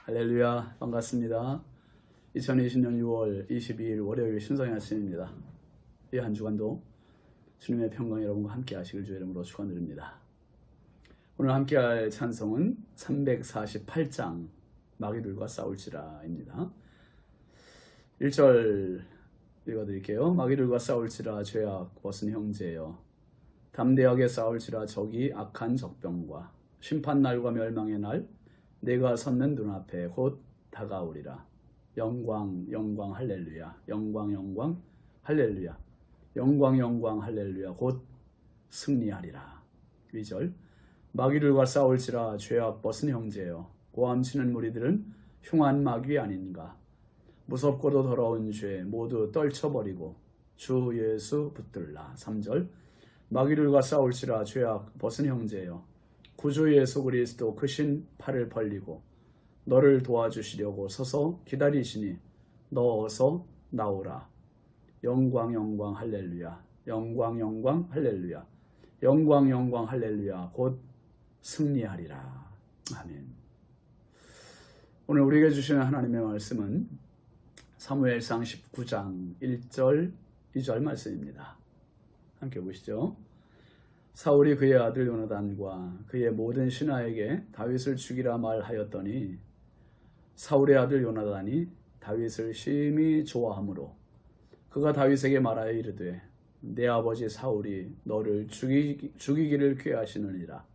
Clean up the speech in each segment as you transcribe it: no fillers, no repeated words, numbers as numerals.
할렐루야, 반갑습니다. 2020년 6월 22일 월요일 신성의 아침입니다. 이 한 주간도 주님의 평강 여러분과 함께 하시길 주의 이름으로 축원드립니다. 오늘 함께 할 찬송은 348장 마귀들과 싸울지라입니다. 1절 읽어드릴게요. 마귀들과 싸울지라 죄악 벗은 형제여, 담대하게 싸울지라 적이 악한 적병과 심판날과 멸망의 날 내가 섰는 눈앞에 곧 다가오리라. 영광 영광 할렐루야, 영광 영광 할렐루야, 영광 영광 할렐루야, 곧 승리하리라. 2절 마귀들과 싸울지라 죄악 벗은 형제여, 고함치는 무리들은 흉한 마귀 아닌가. 무섭고도 더러운 죄 모두 떨쳐버리고 주 예수 붙들라. 3절 마귀들과 싸울지라 죄악 벗은 형제여, 구주 예수 그리스도 크신 팔을 벌리고 너를 도와주시려고 서서 기다리시니 너 어서 나오라. 영광 영광 할렐루야, 영광 영광 할렐루야, 영광 영광 할렐루야, 곧 승리하리라. 아멘. 오늘 우리에게 주시는 하나님의 말씀은 사무엘상 19장 1절 2절 말씀입니다. 함께 보시죠. 사울이 그의 아들 요나단과 그의 모든 신하에게 다윗을 죽이라 말하였더니 사울의 아들 요나단이 다윗을 심히 좋아하므로 그가 다윗에게 말하여 이르되 내 아버지 사울이 너를 죽이기를 꾀하시느니라.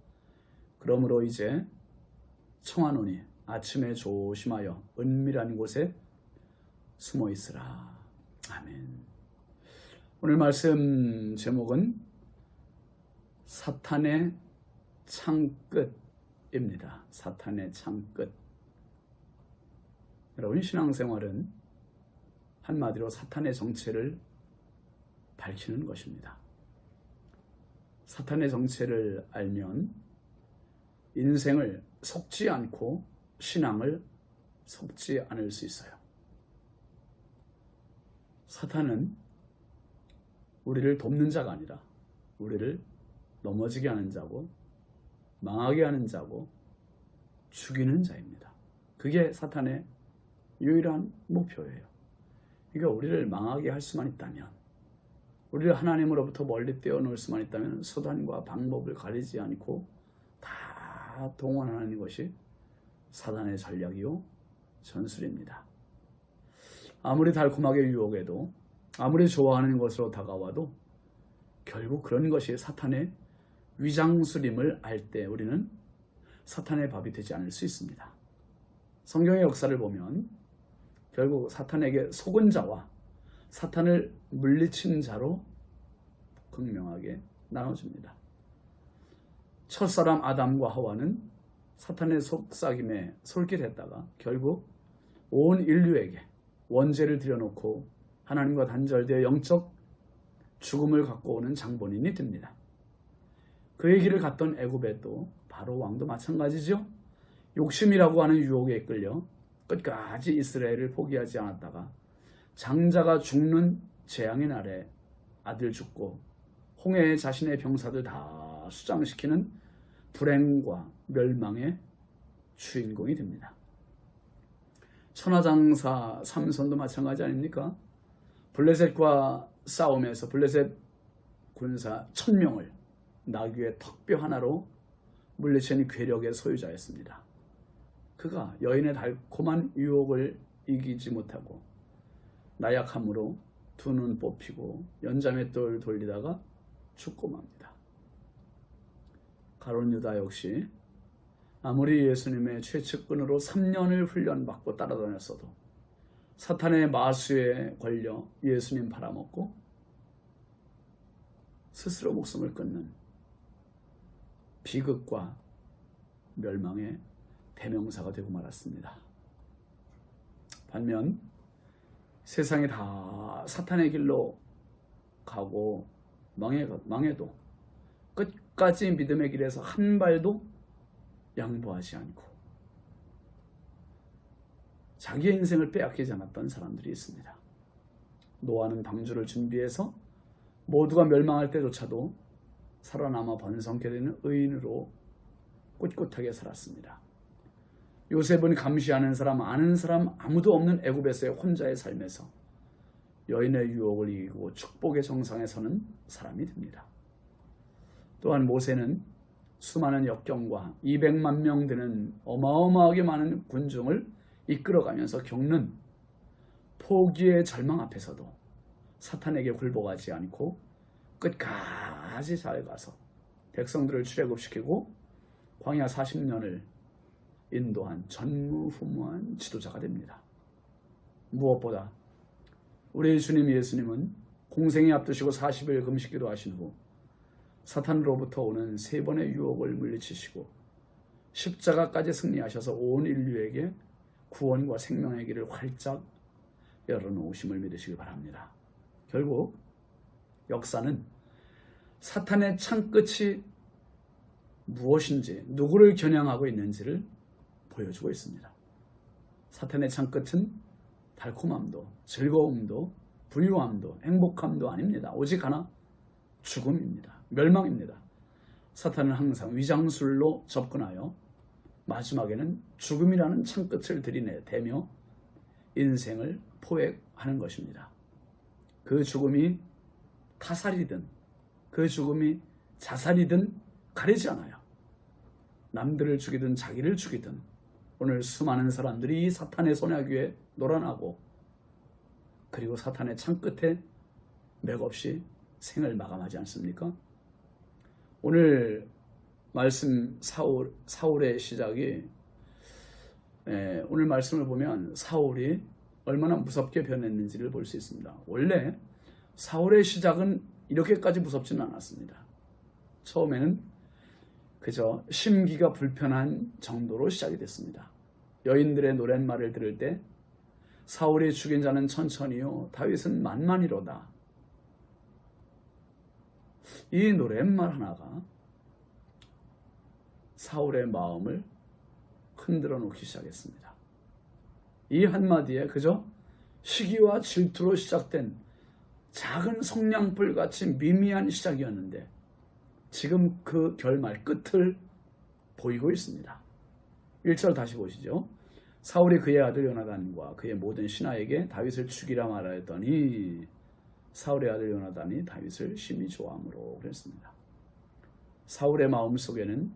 그러므로 이제 청하노니 아침에 조심하여 은밀한 곳에 숨어 있으라. 아멘. 오늘 말씀 제목은 사탄의 창끝입니다. 사탄의 창끝. 여러분, 신앙생활은 한마디로 사탄의 정체를 밝히는 것입니다. 사탄의 정체를 알면 인생을 속지 않고 신앙을 속지 않을 수 있어요. 사탄은 우리를 돕는 자가 아니라 우리를 넘어지게 하는 자고 망하게 하는 자고 죽이는 자입니다. 그게 사탄의 유일한 목표예요. 그러니까 우리를 망하게 할 수만 있다면, 우리를 하나님으로부터 멀리 떼어놓을 수만 있다면 수단과 방법을 가리지 않고 다 동원하는 것이 사탄의 전략이요 전술입니다. 아무리 달콤하게 유혹해도, 아무리 좋아하는 것으로 다가와도 결국 그런 것이 사탄의 위장술임을 알 때 우리는 사탄의 밥이 되지 않을 수 있습니다. 성경의 역사를 보면 결국 사탄에게 속은 자와 사탄을 물리친 자로 극명하게 나눠집니다. 첫사람 아담과 하와는 사탄의 속삭임에 솔깃했다가 결국 온 인류에게 원죄를 들여놓고 하나님과 단절되어 영적 죽음을 갖고 오는 장본인이 됩니다. 그의 길을 갔던 애굽에도 바로 왕도 마찬가지죠. 욕심이라고 하는 유혹에 이끌려 끝까지 이스라엘을 포기하지 않았다가 장자가 죽는 재앙의 날에 아들 죽고 홍해에 자신의 병사들 다 수장시키는 불행과 멸망의 주인공이 됩니다. 천하장사 삼손도 마찬가지 아닙니까? 블레셋과 싸움에서 블레셋 군사 1000명을 나귀의 턱뼈 하나로 물리친 괴력의 소유자였습니다. 그가 여인의 달콤한 유혹을 이기지 못하고 나약함으로 두 눈 뽑히고 연자맷돌 돌리다가 죽고 맙니다. 가룟 유다 역시 아무리 예수님의 최측근으로 3년을 훈련받고 따라다녔어도 사탄의 마수에 걸려 예수님 팔아먹고 스스로 목숨을 끊는 비극과 멸망의 대명사가 되고 말았습니다. 반면 세상이 다 사탄의 길로 가고 망해도 끝까지 믿음의 길에서 한 발도 양보하지 않고 자기의 인생을 빼앗기지 않았던 사람들이 있습니다. 노아는 방주를 준비해서 모두가 멸망할 때조차도 살아남아 번성케 되는 의인으로 꿋꿋하게 살았습니다. 요셉은 감시하는 사람, 아는 사람 아무도 없는 애굽에서의 혼자의 삶에서 여인의 유혹을 이기고 축복의 정상에 서는 사람이 됩니다. 또한 모세는 수많은 역경과 200만 명 되는 어마어마하게 많은 군중을 이끌어가면서 겪는 포기의 절망 앞에서도 사탄에게 굴복하지 않고 끝까지 잘 가서 백성들을 출애굽시키고 광야 40년을 인도한 전무후무한 지도자가 됩니다. 무엇보다 우리 주님 예수님은 공생에 앞두시고 40일 금식기도 하신 후 사탄으로부터 오는 3번의 유혹을 물리치시고 십자가까지 승리하셔서 온 인류에게 구원과 생명의 길을 활짝 열어놓으심을 믿으시기 바랍니다. 결국 역사는 사탄의 창끝이 무엇인지, 누구를 겨냥하고 있는지를 보여주고 있습니다. 사탄의 창끝은 달콤함도, 즐거움도, 부유함도, 행복함도 아닙니다. 오직 하나, 죽음입니다. 멸망입니다. 사탄은 항상 위장술로 접근하여 마지막에는 죽음이라는 창끝을 들이대며 인생을 포획하는 것입니다. 그 죽음이 타살이든 그 죽음이 자살이든 가리지 않아요. 남들을 죽이든 자기를 죽이든 오늘 수많은 사람들이 사탄의 손아귀에 놀아나고 그리고 사탄의 창끝에 맥없이 생을 마감하지 않습니까? 오늘 말씀 사울의 시작이 오늘 말씀을 보면 사울이 얼마나 무섭게 변했는지를 볼 수 있습니다. 원래 사울의 시작은 이렇게까지 무섭지는 않았습니다. 처음에는 그저 심기가 불편한 정도로 시작이 됐습니다. 여인들의 노랫말을 들을 때 사울이 죽인 자는 천천히요 다윗은 만만이로다. 이 노랫말 하나가 사울의 마음을 흔들어 놓기 시작했습니다. 이 한마디에 그저 시기와 질투로 시작된 작은 성냥불같이 미미한 시작이었는데 지금 그 결말 끝을 보이고 있습니다. 1절 다시 보시죠. 사울이 그의 아들 요나단과 그의 모든 신하에게 다윗을 죽이라 말하였더니 사울의 아들 요나단이 다윗을 심히 좋아함으로 그랬습니다. 사울의 마음속에는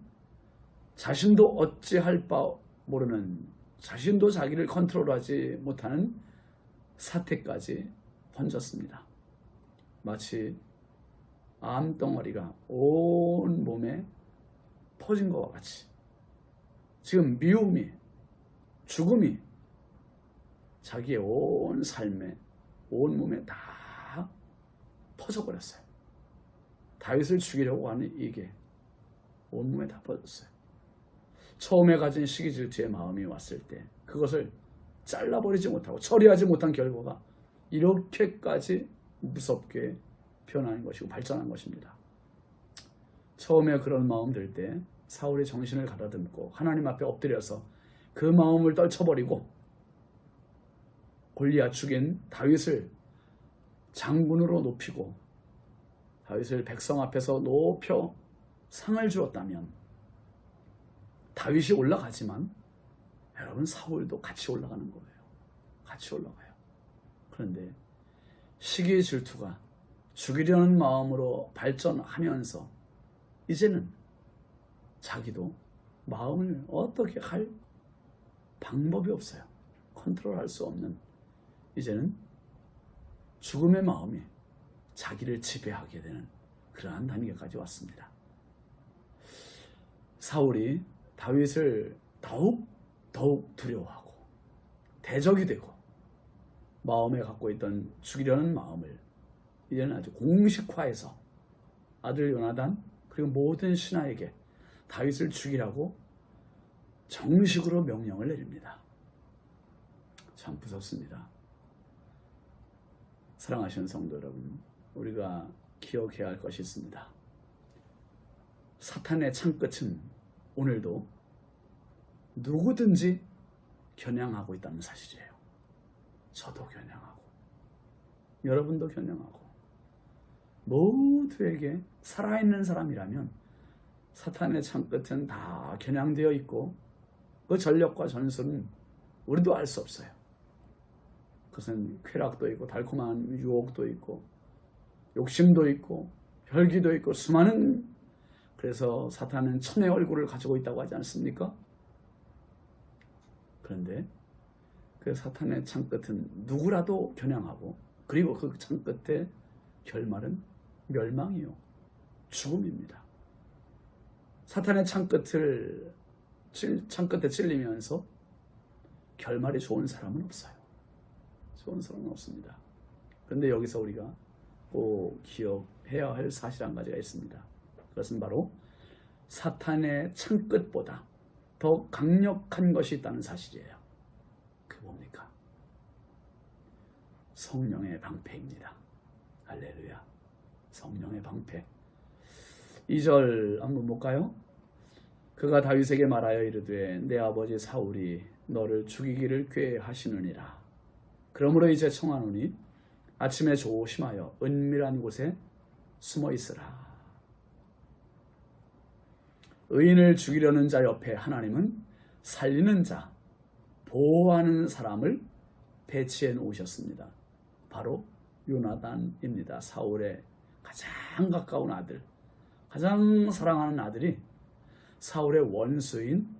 자신도 어찌할 바 모르는, 자신도 자기를 컨트롤하지 못하는 사태까지 번졌습니다. 마치 암덩어리가 온 몸에 퍼진 것과 같이 지금 미움이, 죽음이 자기의 온 삶에, 온 몸에 다 퍼져버렸어요. 다윗을 죽이려고 하는 이게 온몸에 다 퍼졌어요. 처음에 가진 시기 질투의 마음이 왔을 때 그것을 잘라버리지 못하고 처리하지 못한 결과가 이렇게까지 무섭게 변하는 것이고 발전한 것입니다. 처음에 그런 마음 들 때 사울이 정신을 가다듬고 하나님 앞에 엎드려서 그 마음을 떨쳐버리고 골리앗 죽인 다윗을 장군으로 높이고 다윗을 백성 앞에서 높여 상을 주었다면 다윗이 올라가지만 여러분 사울도 같이 올라가는 거예요. 같이 올라가요. 그런데 시기의 질투가 죽이려는 마음으로 발전하면서 이제는 자기도 마음을 어떻게 할 방법이 없어요. 컨트롤할 수 없는, 이제는 죽음의 마음이 자기를 지배하게 되는 그러한 단계까지 왔습니다. 사울이 다윗을 더욱 두려워하고 대적이 되고 마음에 갖고 있던 죽이려는 마음을 이제는 아주 공식화해서 아들 요나단 그리고 모든 신하에게 다윗을 죽이라고 정식으로 명령을 내립니다. 참 무섭습니다. 사랑하시는 성도 여러분, 우리가 기억해야 할 것이 있습니다. 사탄의 창끝은 오늘도 누구든지 겨냥하고 있다는 사실이에요. 저도 겨냥하고 여러분도 겨냥하고 모두에게 살아있는 사람이라면 사탄의 창끝은 다 겨냥되어 있고 그 전력과 전술은 우리도 알 수 없어요. 그것은 쾌락도 있고 달콤한 유혹도 있고 욕심도 있고 혈기도 있고 수많은, 그래서 사탄은 천의 얼굴을 가지고 있다고 하지 않습니까? 그런데 그 사탄의 창끝은 누구라도 겨냥하고, 그리고 그 창끝의 결말은 멸망이요, 죽음입니다. 사탄의 창끝에 찔리면서 결말이 좋은 사람은 없어요. 좋은 사람은 없습니다. 그런데 여기서 우리가 꼭 기억해야 할 사실 한 가지가 있습니다. 그것은 바로 사탄의 창끝보다 더 강력한 것이 있다는 사실이에요. 그게 뭡니까? 성령의 방패입니다. 할렐루야. 성령의 방패. 2절 한번 볼까요? 그가 다윗에게 말하여 이르되 내 아버지 사울이 너를 죽이기를 꾀하시느니라. 그러므로 이제 청하노니 아침에 조심하여 은밀한 곳에 숨어 있으라. 의인을 죽이려는 자 옆에 하나님은 살리는 자, 보호하는 사람을 배치해 놓으셨습니다. 바로 요나단입니다. 사울의 가장 가까운 아들, 가장 사랑하는 아들이 사울의 원수인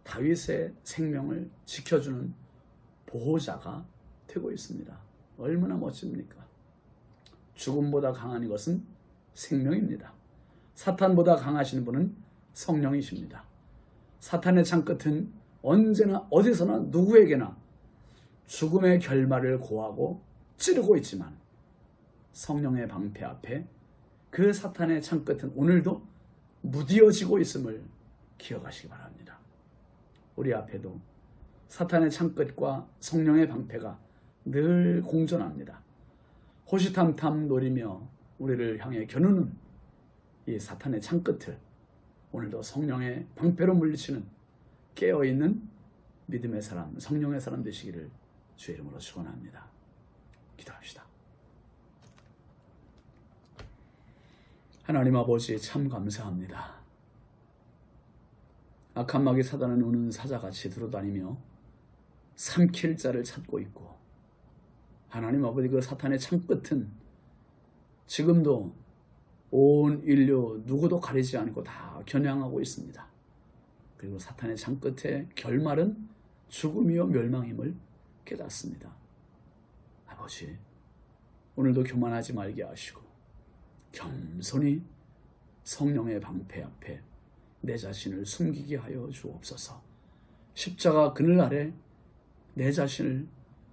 다윗의 생명을 지켜주는 보호자가 되고 있습니다. 얼마나 멋집니까? 죽음보다 강한 이것은 생명입니다. 사탄보다 강하신 분은 성령이십니다. 사탄의 창끝은 언제나 어디서나 누구에게나 죽음의 결말을 고하고 찌르고 있지만, 성령의 방패 앞에 그 사탄의 창끝은 오늘도 무디어지고 있음을 기억하시기 바랍니다. 우리 앞에도 사탄의 창끝과 성령의 방패가 늘 공존합니다. 호시탐탐 노리며 우리를 향해 겨누는 이 사탄의 창끝을 오늘도 성령의 방패로 물리치는 깨어있는 믿음의 사람, 성령의 사람 되시기를 주의 이름으로 축원합니다. 기도합시다. 하나님 아버지, 참 감사합니다. 악한 마귀 사단은 우는 사자같이 들어다니며 삼킬 자를 찾고 있고, 하나님 아버지, 그 사탄의 창끝은 지금도 온 인류 누구도 가리지 않고 다 겨냥하고 있습니다. 그리고 사탄의 창끝의 결말은 죽음이요 멸망임을 깨닫습니다. 아버지, 오늘도 교만하지 말게 하시고 겸손히 성령의 방패 앞에 내 자신을 숨기게 하여 주옵소서. 십자가 그늘 아래 내 자신을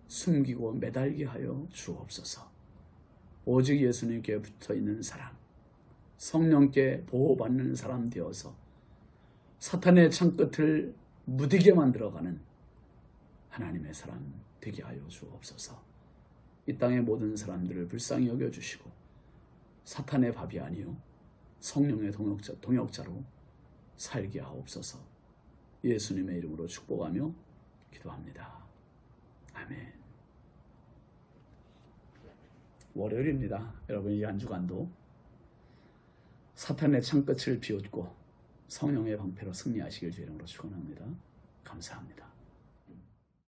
숨기고 매달게 하여 주옵소서. 오직 예수님께 붙어있는 사람, 성령께 보호받는 사람 되어서 사탄의 창끝을 무디게 만들어가는 하나님의 사람 되게 하여 주옵소서. 이 땅의 모든 사람들을 불쌍히 여겨주시고 사탄의 밥이 아니요 성령의 동역자로 살게 하옵소서. 예수님의 이름으로 축복하며 기도합니다. 아멘. 월요일입니다. 여러분, 이 한 주간도 사탄의 창끝을 비웃고 성령의 방패로 승리하시길 주의 이름으로 축원합니다. 감사합니다.